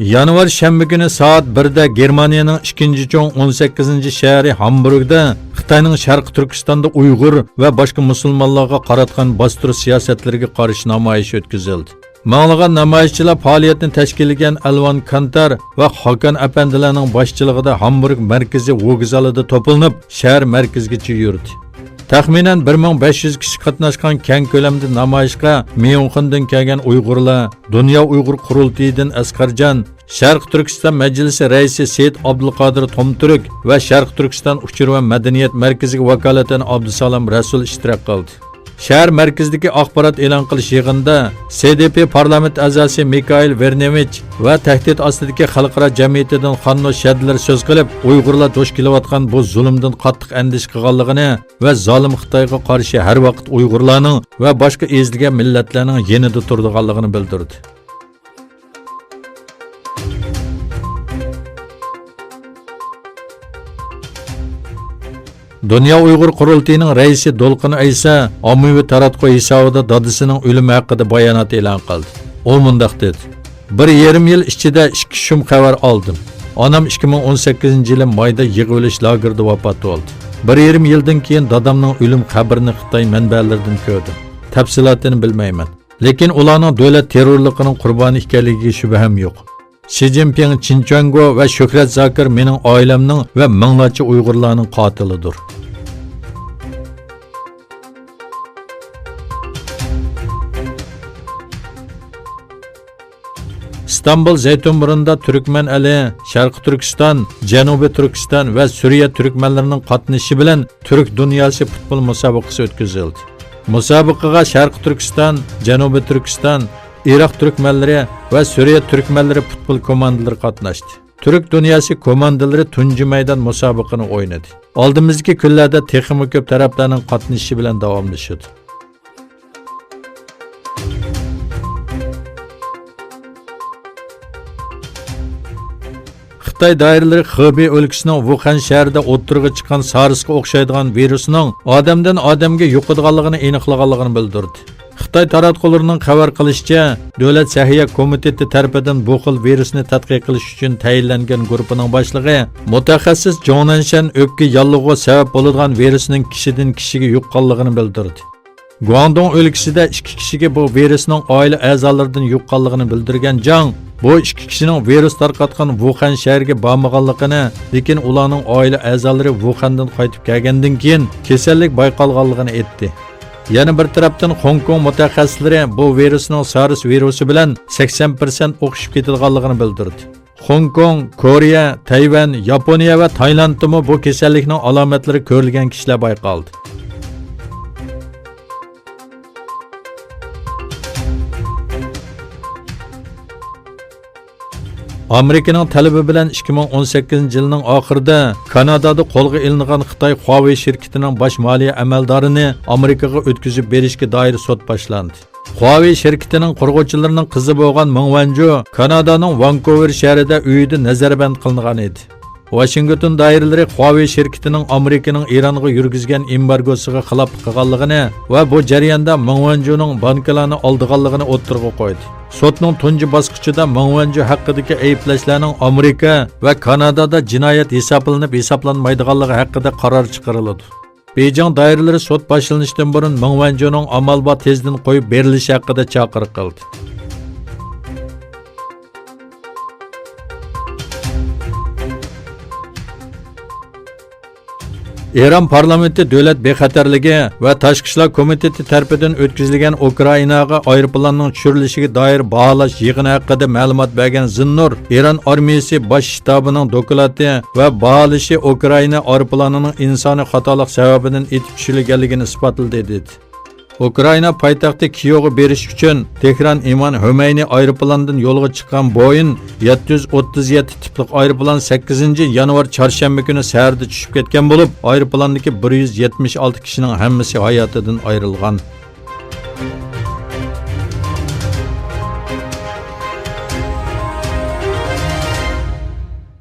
Yanvar shanba kuni soat 1da Germaniyaning 2-cho'ng 18-shahri Hamburgda Xitoyning Sharq Turkistonda Uyg'ur va boshqa musulmonlarga qaratgan bostirish siyosatlariga qarshi namoyish o'tkazildi. Manglagan namoyishchilar faoliyatni tashkil etgan Alvan Kantar va Hakan apandilarning boshchiligida Hamburg markaziy vokzalida to'planib, shahar markazigacha yurdi. Taxminan 1500 kishi qatnashgan keng ko'lamda namoyishga Myunxendan kelgan Uyg'urlar, Dunyo Uyg'ur qurultiyidan Asqarjon, Sharq Turkiston Majlisi raisi Seyit Abdulqodir Tomturk va Sharq Turkiston uchur va madaniyat markaziga vakolatan Abdusalom Rasul ishtirok qildi. Shahar markazidagi axborot e'lon qilish yig'inida SDP parlament a'zosi Mikhail Vernevich va tahdid ostidagi xalqaro jamiyatidan Xanno Shadlar so'z qilib, Uyg'urlar duch kelayotgan bu zulmdan qattiq andish qilganligini va zolim Xitoyga qarshi har vaqt Uyg'urlarning va boshqa ezilgan millatlarning yanida turadiganligini bildirdi. Dünya Uyg'ur qurultiyining raisi Dolqin Aysa ommaviy taratquv hisobida dadisining o'limi haqida bayonot e'lon qildi. U mundaq dedi: 1,5 yil ichida 2 shum xabar oldim. Onam 2018-yili mayda yig'ilish lagerida vafot bo'ldi. 1,5 yildan keyin dadamning o'lim xabarini Xitoy manbalaridan ko'rdim. Tafsilotini bilmayman. Lekin ularning davlat terrorligining qurboni ekanligiga shubham yo'q. Xi Jinping, Qin Chuango va Shuhrat Zokir mening oilamning va minglarcha Uyg'urlarning qotilidir. İstanbul Zeytinburnu'nda Türkmen eli, Şarkı Türkistan, Janubi Türkistan ve Suriye Türkmenlerinin qatnashishi bilan Türk dünyası futbol musobaqasi o'tkazildi. Musobaqaga Şarkı Türkistan, Janubi Türkistan, Iroq Türkmenleri ve Suriye Türkmenleri futbol komandalari qatnashdi. Türk dünyası komandalari tunji maydon musobaqani o'ynadi. Oldimizgi kunlarda texnik ko'p taraflarning qatnashishi bilan davomlashadi. Xitoy doiralari Xubey o'lkasining Wuhan shahrida o'ttirg'i chiqqan SARSga o'xshaydigan virusning odamdan odamga yuqadiganligini aniqlaganligini bildirdi. Xitoy taratqullarining xabar qilishicha, Davlat Sahiyya komiteti tarafidan bu xil virusni tadqiq qilish uchun tayinlangan guruhining boshlig'i mutaxassis Jonanshan o'pka yallig'iga sabab bo'ladigan virusning kishidan kishiga yuqqanligini bildirdi. Guangdong o'lkasida 2 kishiga bu virusning oila a'zolaridan yuqqanligini bildirgan Jang bu 2 kishining virus tarqatgan Wuhan shahriga bormaganligini, lekin ularning oila a'zolari Wuhandan qaytib kelgandan keyin kasallik bayqalganligini aytdi. Yana bir tarafdan Hong Kong mutaxassislari bu virusning SARS virusi bilan 80% o'xshib ketganligini bildirdi. Hong Kong, Koreya, Tayvan, Yaponiya va Taylandda bu kasallikning alomatlari ko'rilgan kishilar bayqaldi. Amerikaning talabi bilan 2018-yilning oxirida Kanadada qo'lga ilingan Xitoy Huawei shirkatining bosh moliya amaldoriini Amerikaga o'tkazib berishga doir sud boshlandi. Huawei shirkatining qurg'uvchilarining qizi bo'lgan Meng Wanzhou Kanadaning Vancouver shahrida uyida nazarband qilingan edi. Washington doiralari Huawei shirkatining Amerikaning Eronga yurgizgan embargosiga xilof qilganligini va bu jarayonda Meng Wanzhouning bankalarni oldiganligini o'ttirg'a qo'ydi. Sotning tunji bosqichida Meng Wanzhou haqidagi ayblashlarning Amerika va Kanadada jinoyat hisoblanib hisoblanmaydiganligi haqida qaror chiqariladi. Beijing doiralari sud boshlanishidan burun Meng Wanzhouning amalba tezdan qo'yib berilishi haqida chaqiriq qildi. Eron parlamenti davlat bexatarligi va tashqi ishlar komiteti tarafidan o'tkazilgan Ukrainaga aeroplanning tushirilishiga doir baholash yig'ini haqida ma'lumot bergan Zinnur, Eron armiyasi bosh shtabining doklati va baholashi Ukraina aeroplanining insoniy xatolik sababidan etib tushirilganligini isbotladi dedi. Ukraina poytaxti Kiyevga berish uchun Tehron Imon Humayni aeroplandan yo'lga chiqqan Boeing 737 tipli aeroplan 8-yanvar chorshanba kuni saharda tushib ketgan bo'lib, aeroplandagi 176 kishining hammasi hayotidan ayrilgan.